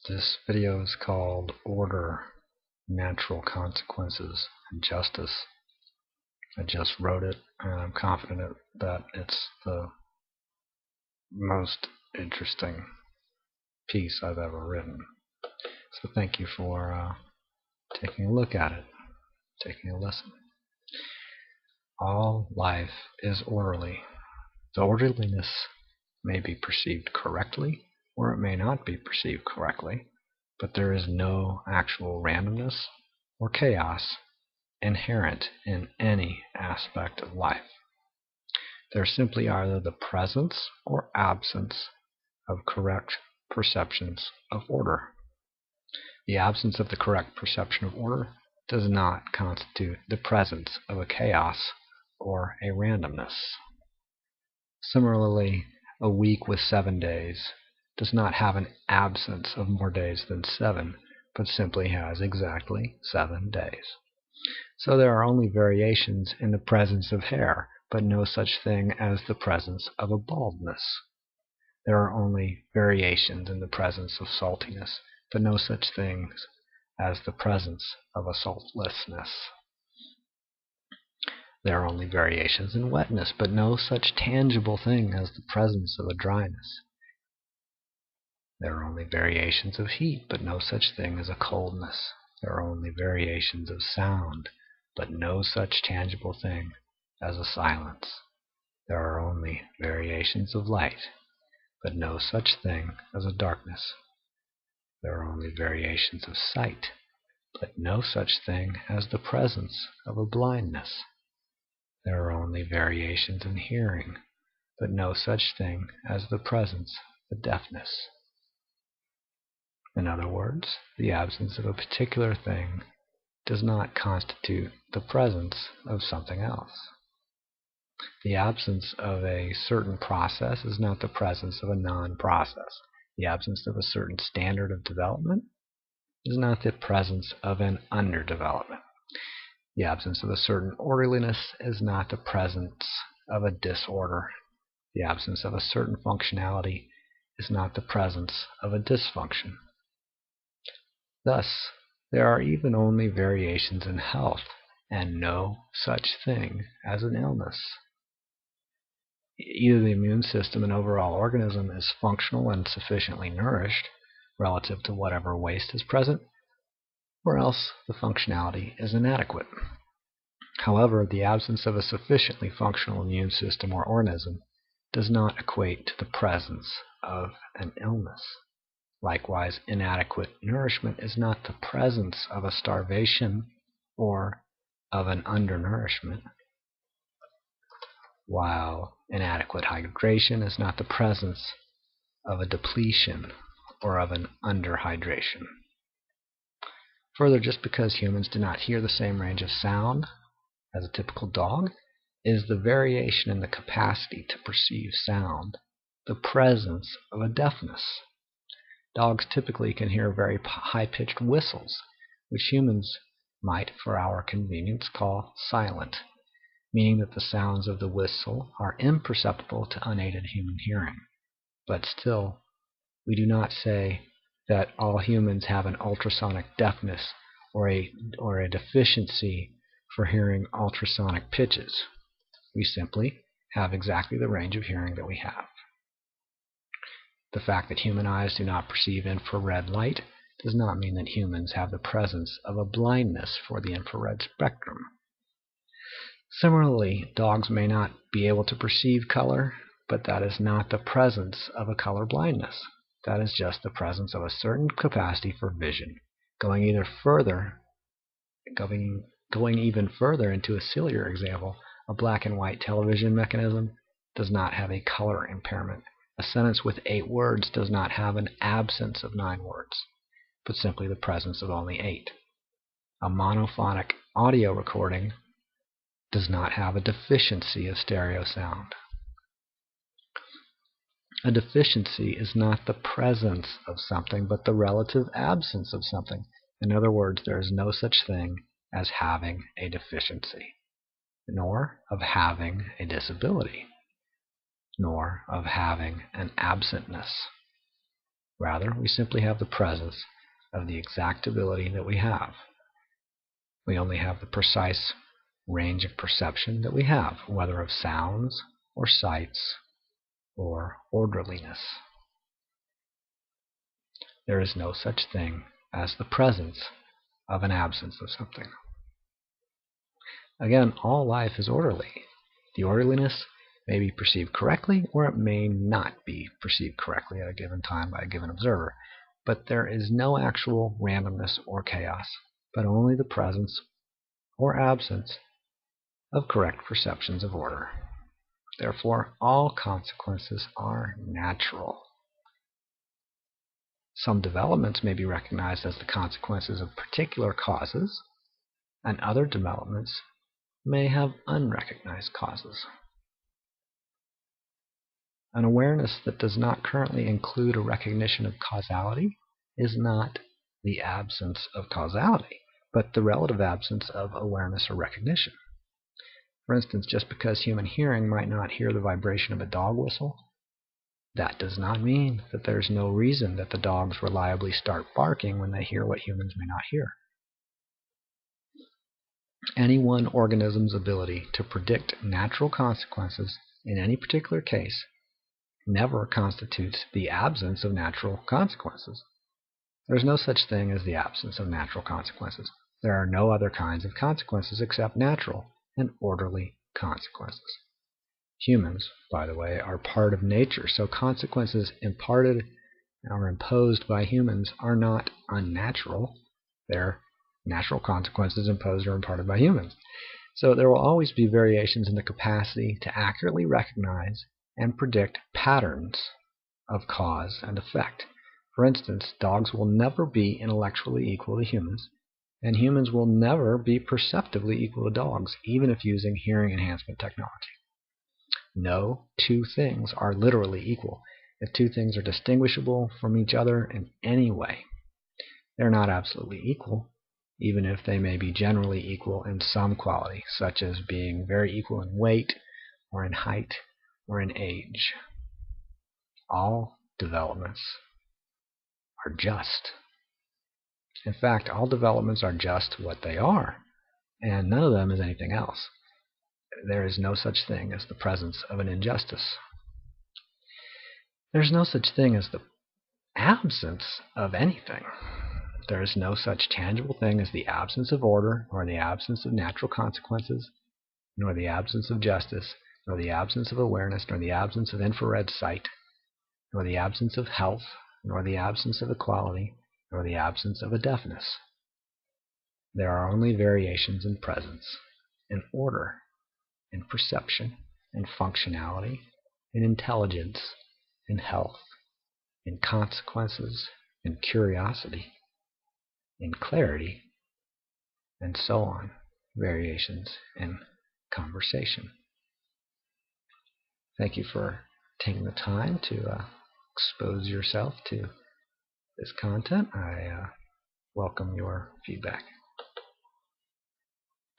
This video is called Order, Natural Consequences, and Justice. I just wrote it, and I'm confident that it's the most interesting piece I've ever written. So thank you for taking a look at it, taking a listen. All life is orderly. The orderliness may be perceived correctly, or it may not be perceived correctly, but there is no actual randomness or chaos inherent in any aspect of life. There simply are either the presence or absence of correct perceptions of order. The absence of the correct perception of order does not constitute the presence of a chaos or a randomness. Similarly, a week with 7 days does not have an absence of more days than 7, but simply has exactly 7 days. So there are only variations in the presence of hair, but no such thing as the presence of a baldness. There are only variations in the presence of saltiness, but no such things as the presence of a saltlessness. There are only variations in wetness, but no such tangible thing as the presence of a dryness. There are only variations of heat, but no such thing as a coldness. There are only variations of sound, but no such tangible thing as a silence. There are only variations of light, but no such thing as a darkness. There are only variations of sight, but no such thing as the presence of a blindness. There are only variations in hearing, but no such thing as the presence of deafness. In other words, the absence of a particular thing does not constitute the presence of something else. The absence of a certain process is not the presence of a non-process. The absence of a certain standard of development is not the presence of an underdevelopment. The absence of a certain orderliness is not the presence of a disorder. The absence of a certain functionality is not the presence of a dysfunction. Thus, there are even only variations in health, and no such thing as an illness. Either the immune system and overall organism is functional and sufficiently nourished relative to whatever waste is present, or else the functionality is inadequate. However, the absence of a sufficiently functional immune system or organism does not equate to the presence of an illness. Likewise, inadequate nourishment is not the presence of a starvation or of an undernourishment, while inadequate hydration is not the presence of a depletion or of an underhydration. Further, just because humans do not hear the same range of sound as a typical dog, is the variation in the capacity to perceive sound the presence of a deafness. Dogs typically can hear very high-pitched whistles, which humans might, for our convenience, call silent, meaning that the sounds of the whistle are imperceptible to unaided human hearing. But still, we do not say that all humans have an ultrasonic deafness or a deficiency for hearing ultrasonic pitches. We simply have exactly the range of hearing that we have. The fact that human eyes do not perceive infrared light does not mean that humans have the presence of a blindness for the infrared spectrum. Similarly, dogs may not be able to perceive color, but that is not the presence of a color blindness. That is just the presence of a certain capacity for vision. Going even further into a sillier example, a black and white television mechanism does not have a color impairment. A sentence with 8 words does not have an absence of 9 words, but simply the presence of only 8. A monophonic audio recording does not have a deficiency of stereo sound. A deficiency is not the presence of something, but the relative absence of something. In other words, there is no such thing as having a deficiency, nor of having a disability, nor of having an absentness. Rather, we simply have the presence of the exact ability that we have. We only have the precise range of perception that we have, whether of sounds or sights or orderliness. There is no such thing as the presence of an absence of something. Again, all life is orderly. The orderliness may be perceived correctly, or it may not be perceived correctly at a given time by a given observer. But there is no actual randomness or chaos, but only the presence or absence of correct perceptions of order. Therefore, all consequences are natural. Some developments may be recognized as the consequences of particular causes, and other developments may have unrecognized causes. An awareness that does not currently include a recognition of causality is not the absence of causality, but the relative absence of awareness or recognition. For instance, just because human hearing might not hear the vibration of a dog whistle, that does not mean that there's no reason that the dogs reliably start barking when they hear what humans may not hear. Any one organism's ability to predict natural consequences in any particular case never constitutes the absence of natural consequences. There's no such thing as the absence of natural consequences. There are no other kinds of consequences except natural and orderly consequences. Humans, by the way, are part of nature, so consequences imparted or imposed by humans are not unnatural. They're natural consequences imposed or imparted by humans. So there will always be variations in the capacity to accurately recognize and predict patterns of cause and effect. For instance, dogs will never be intellectually equal to humans, and humans will never be perceptively equal to dogs, even if using hearing enhancement technology. No two things are literally equal. If two things are distinguishable from each other in any way, they're not absolutely equal, even if they may be generally equal in some quality, such as being very equal in weight, or in height, or in age. All developments are just. In fact, all developments are just what they are, and none of them is anything else. There is no such thing as the presence of an injustice. There's no such thing as the absence of anything. There is no such tangible thing as the absence of order, nor the absence of natural consequences, nor the absence of justice, nor the absence of awareness, nor the absence of infrared sight, nor the absence of health, nor the absence of equality, nor the absence of a deafness. There are only variations in presence, in order, in perception, in functionality, in intelligence, in health, in consequences, in curiosity, in clarity, and so on. Variations in conversation. Thank you for taking the time to expose yourself to this content. I welcome your feedback.